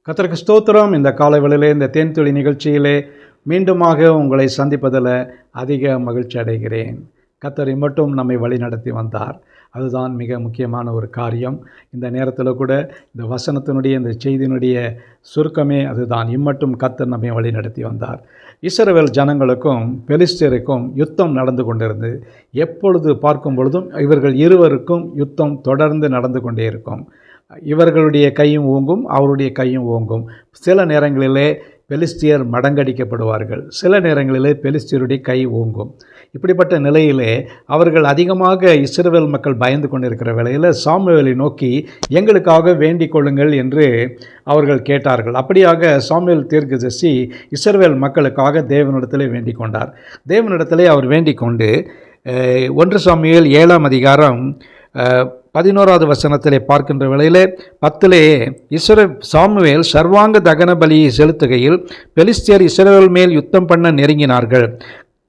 கர்த்தருக்கு ஸ்தோத்திரம். இந்த காலைவேளையிலே இந்த தேன்துளி நிகழ்ச்சியிலே மீண்டுமாக உங்களை சந்திப்பதில் அதிக மகிழ்ச்சி அடைகிறேன். கர்த்தர் மட்டும் நம்மை வழி நடத்தி வந்தார். அதுதான் மிக முக்கியமான ஒரு காரியம். இந்த நேரத்தில் கூட இந்த வசனத்தினுடைய இந்த செய்தியினுடைய சுருக்கமே அதுதான். இம்மட்டும் கர்த்தர் நம்மை வழி நடத்தி வந்தார். இஸ்ரவேல் ஜனங்களுக்கும் பெலிஸ்தருக்கும் யுத்தம் நடந்து கொண்டிருந்து எப்பொழுது பார்க்கும் பொழுதும் இவர்கள் இருவருக்கும் யுத்தம் தொடர்ந்து நடந்து கொண்டே இருக்கும். இவர்களுடைய கையும் ஓங்கும், அவருடைய கையும் ஓங்கும். சில நேரங்களிலே பெலிஸ்தியர் மடங்கடிக்கப்படுவார்கள், சில நேரங்களிலே பெலிஸ்தியருடைய கை ஓங்கும். இப்படிப்பட்ட நிலையிலே அவர்கள் அதிகமாக இஸ்ரவேல் மக்கள் பயந்து கொண்டிருக்கிற வேளையில் சாமுவேலை நோக்கி எங்களுக்காக வேண்டிக் கொள்ளுங்கள் என்று அவர்கள் கேட்டார்கள். அப்படியாக சாமுவேல் தீர்க்கதரிசி இஸ்ரவேல் மக்களுக்காக தேவனிடத்திலே வேண்டிக் கொண்டார். தேவனிடத்திலே அவர் வேண்டிக் கொண்டு 1 சாமுவேல் 7ஆம் அதிகாரம் 11வது வசனத்திலே பார்க்கின்ற வேளையிலே 10 சாமுவேல் சர்வாங்க தகன பலியை செலுத்துகையில் பெலிஸ்தியர் இஸ்ரவேல் மேல் யுத்தம் பண்ண நெருங்கினார்கள்.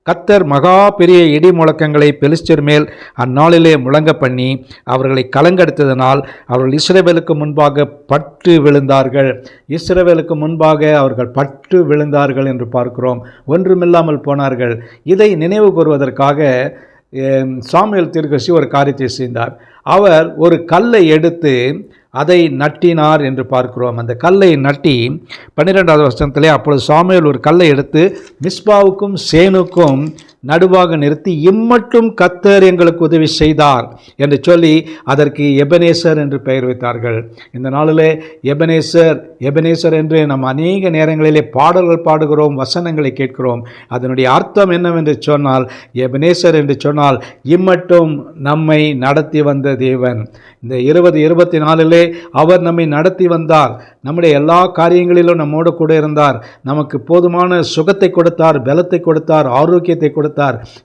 கர்த்தர் மகா பெரிய இடி முழக்கங்களை பெலிஸ்தர் மேல் அந்நாளிலே முழங்க பண்ணி அவர்களை கலங்கெடுத்ததனால் அவர்கள் இஸ்ரவேலுக்கு முன்பாக பட்டு விழுந்தார்கள். இஸ்ரவேலுக்கு முன்பாக அவர்கள் பட்டு விழுந்தார்கள் என்று பார்க்கிறோம். ஒன்றுமில்லாமல் போனார்கள். இதை நினைவு கூறுவதற்காக சாமுவேல் தீர்க்கதரிசி ஒரு காரியத்தை செய்தார். அவர் ஒரு கல்லை எடுத்து அதை நட்டினார் என்று பார்க்கிறோம். அந்த கல்லை நட்டி 12வது வசனத்திலே அப்பொழுது சாமுவேல் ஒரு கல்லை எடுத்து மிஸ்பாவுக்கும் சேனுக்கும் நடுவாக நிறுத்தி இம்மட்டும் கர்த்தர் எங்களுக்கு உதவி செய்தார் என்று சொல்லி அதற்கு எபனேசர் என்று பெயர் வைத்தார்கள். இந்த நாளிலே எபனேசர் என்று நாம் அநேக நேரங்களிலே பாடல்கள் பாடுகிறோம், வசனங்களை கேட்கிறோம். அதனுடைய அர்த்தம் என்னவென்று சொன்னால், எபனேசர் என்று சொன்னால் இம்மட்டும் நம்மை நடத்தி வந்த தேவன். இந்த 2024 அவர் நம்மை நடத்தி வந்தார். நம்முடைய எல்லா காரியங்களிலும் நம்மோடு கூட இருந்தார். நமக்கு போதுமான சுகத்தை கொடுத்தார், பலத்தை கொடுத்தார், ஆரோக்கியத்தை கொடுத்தார்.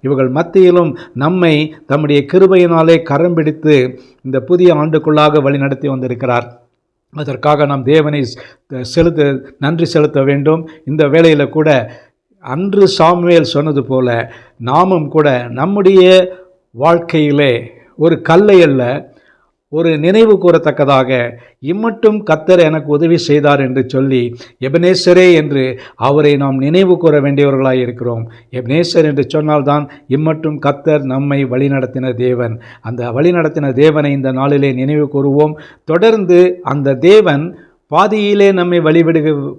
இவர்கள் மத்தியிலும் நம்மை தம்முடைய கிருபையினாலே கரம் பிடித்து இந்த புதிய ஆண்டுக்குள்ளாக வழி நடத்தி வந்திருக்கிறார். அதற்காக நாம் தேவனை நன்றி செலுத்த வேண்டும். இந்த வேளையில் கூட அன்று சாமுவேல் சொன்னது போல நாமும் கூட நம்முடைய வாழ்க்கையிலே ஒரு கல்லை அல்ல, ஒரு நினைவு கூறத்தக்கதாக இம்மட்டும் கர்த்தர் எனக்கு உதவி செய்தார் என்று சொல்லி எபனேசரே என்று அவரை நாம் நினைவு கூற வேண்டியவர்களாக இருக்கிறோம். எபனேசர் என்று சொன்னால்தான் இம்மட்டும் கர்த்தர் நம்மை வழிநடத்தின தேவன். அந்த வழிநடத்தின தேவனை இந்த நாளிலே நினைவு கூறுவோம். தொடர்ந்து அந்த தேவன் பாதியிலே நம்மை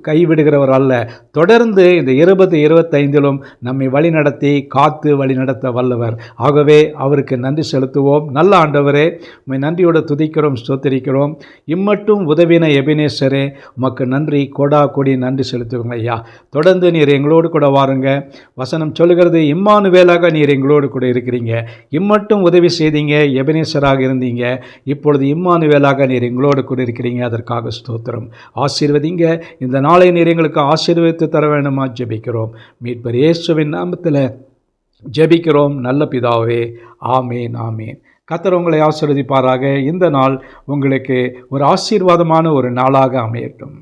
கைவிடுகிறவர் அல்ல. தொடர்ந்து இந்த 2025 நம்மை வழிநடத்தி காத்து வழிநடத்த வல்லவர். ஆகவே அவருக்கு நன்றி செலுத்துவோம். நல்ல ஆண்டவரே, உம்மை நன்றியோடு துதிக்கிறோம், ஸ்தோத்திரிக்கிறோம். இம்மட்டும் உதவின எபினேசரே, உமக்கு நன்றி, கோடா கோடி நன்றி செலுத்துவோங்க ஐயா. தொடர்ந்து நீர் எங்களோடு கூட வாருங்க. வசனம் சொல்லுகிறது, இம்மானுவேலாக நீர் எங்களோடு கூட இருக்கிறீங்க. இம்மட்டும் உதவி செய்தீங்க, எபினேசராக இருந்தீங்க. இப்பொழுது இம்மானுவேலாக நீர் எங்களோடு கூட இருக்கிறீங்க. அதற்காக ஸ்தோத்திரம். ஆசீர்வதிங்க. இந்த நாளை நீர் எங்களுக்கு ஆசீர்வதித்து தர வேண்டுமா ஜெபிக்கிறோம். மீட்பர் இயேசுவின் நாமத்தில் ஜெபிக்கிறோம் நல்ல பிதாவே. ஆமேன், ஆமேன். கர்த்தர் உங்களை ஆசீர்வதிப்பாராக. இந்த நாள் உங்களுக்கு ஒரு ஆசீர்வாதமான ஒரு நாளாக அமையட்டும்.